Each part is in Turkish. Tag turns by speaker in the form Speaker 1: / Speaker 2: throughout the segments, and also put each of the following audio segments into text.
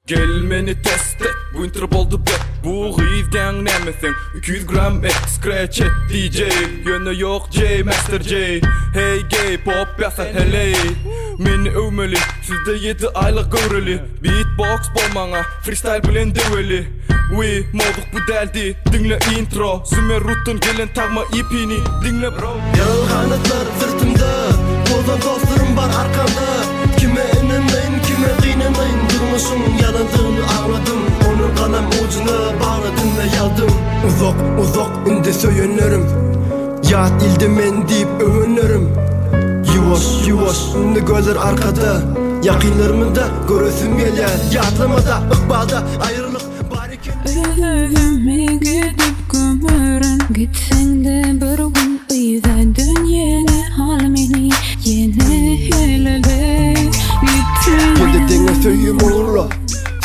Speaker 1: Gelmeni test et, bu intro boldu bet. Bu gizden nemesin 200 gram et, scratch et DJ. Yönü yok J, Master J. Hey gay, pop yasa hele. Meni övmeli, sizde 7 aylık göreli. Beatbox bolmana, freestyle bilen develi. We moduk bu deldi, dinle intro. Sümer rutun gelen tagma ipini, dinle bro.
Speaker 2: Yalğanlıklar sırtımda, bozan dostlarım var arkamda. Kime inanmayın, kime kıynamayın. Durmuşum yalandığını anladım. Onun kalem ucuna bağladım ve yaldım. Uzak inde söyünürüm. Yat ilde men deyip övünürüm. Yuvaş ünlü gözler arkada. Yakınlarımı da göresim gelir. Yatlamada, ıkbalda ayrılık bariken.
Speaker 3: Özüme gidip gömürün. Gitsen de bir gün uyda dünyene hal meni yine helebe gitsin.
Speaker 2: Geldi dene söyüm olurla.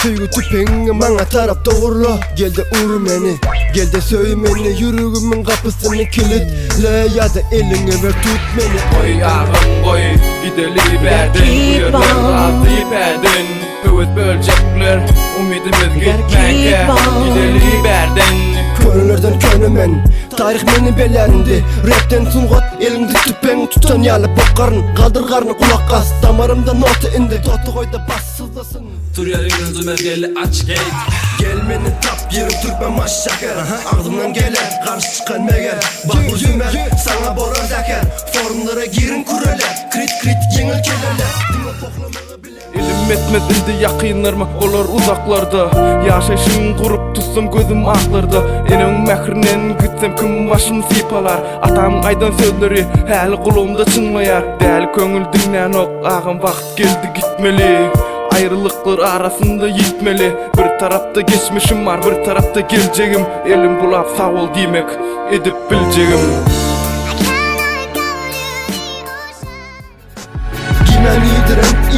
Speaker 2: Söygü tüpeni bana taraf doğurla. Geldi uğur meni, geldi söy meni. Yüreğimin kapısını kilitle. Ya da elini ver tut beni.
Speaker 1: Oy ağam oy, gideli verdin. Uyarlar altı iperdin. Evet bölecekler, umidimiz gitmeke. Gideli verdin.
Speaker 2: Könüllerden könümen, tarih meni belerindi. Rapten sungat, elinde tüpen tutan yalı bokkarın. Kaldır karnı kulak kas, damarımda nota indi. Totu koyda bas sızlasın.
Speaker 4: Turyarin özümergeli aç gate.
Speaker 2: Gelmeni tap yerim Türkmen maş şeker. Ağzımdan gelen karşı çıkan meger. Bak bu zümer sana boran zeker. Formlara girin kureler, krit yengil kelerler. Dinle poklamalı bile.
Speaker 1: Elim etmez indi yakınlarıma, olar uzaklarda. Yaşayışın kurup tutsam gözüm aklarda. Enin mehrinen gitsem kim başını sipalar. Atam aydan sözleri hali kulumda çınmayar. Değerli köngül dinlen ok, ağam vakt geldi gitmeli. Ayrılıklar arasında yitmeli. Bir tarafta geçmişim var, bir tarafta geleceğim. Elim bulap sağ ol demek, edip bileceğim.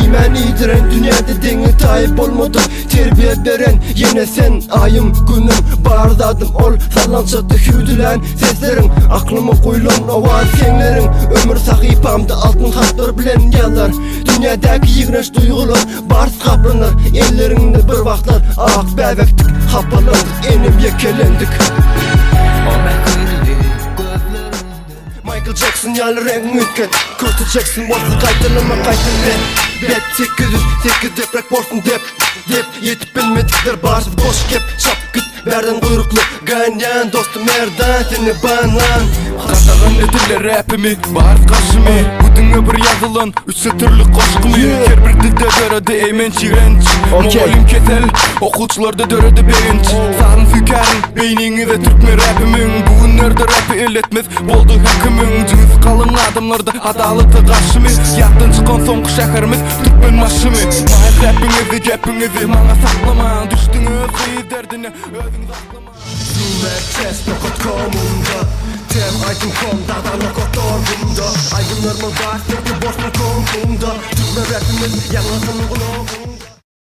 Speaker 2: İman idiren dünyada denge tayip olmadı. Terbiye veren yine sen ayım günüm. Bardadım ol sallançatı hüdülen seslerin. Aklıma koyulan ovan senlerin. Ömür sahipamda altın harflar bilen yazar. Dünyadaki yigreş duygular bars kaplanır. Ellerinde bir vaktlar ak bebektik. Hapalandık enim yekelendik. Michael Jackson yalı renk mütken. Curtis Jackson varsa kaytırlama kaytırlen. Bet 808 deprek borsun dep yetip bilmedikler barsı boş kep. Çap git berden kuyruklu ganyan dostum erdan seni banan.
Speaker 1: Katağın ediller rapimi, bağır karşımı. Bu dünya bir yazılan, üç satırlık koşkumu. Her bir dilde döredi eymen çiğrenç. Moğolim kesel, okuçlarda döredi beğenç. Sağın fükerin, beyninize Türkme rapimin. Bu günlerde rapi elletmez, boldu hükümün. Cüz kalın adamlarda adalıtı karşımı. Yaktın çıkan son şekerimiz, Türkmen maşımı. Mahir rapinizi, gapinizi, bana saklama. Düştünüz iyi derdine, özünüz aklama.
Speaker 2: Chess.com'unda Tem aydın.com dağdan okot doğrumda. Aydınlarıma var, tek bir boşluk kompumda. Türkmen rapimiz yanlasının kulağımda.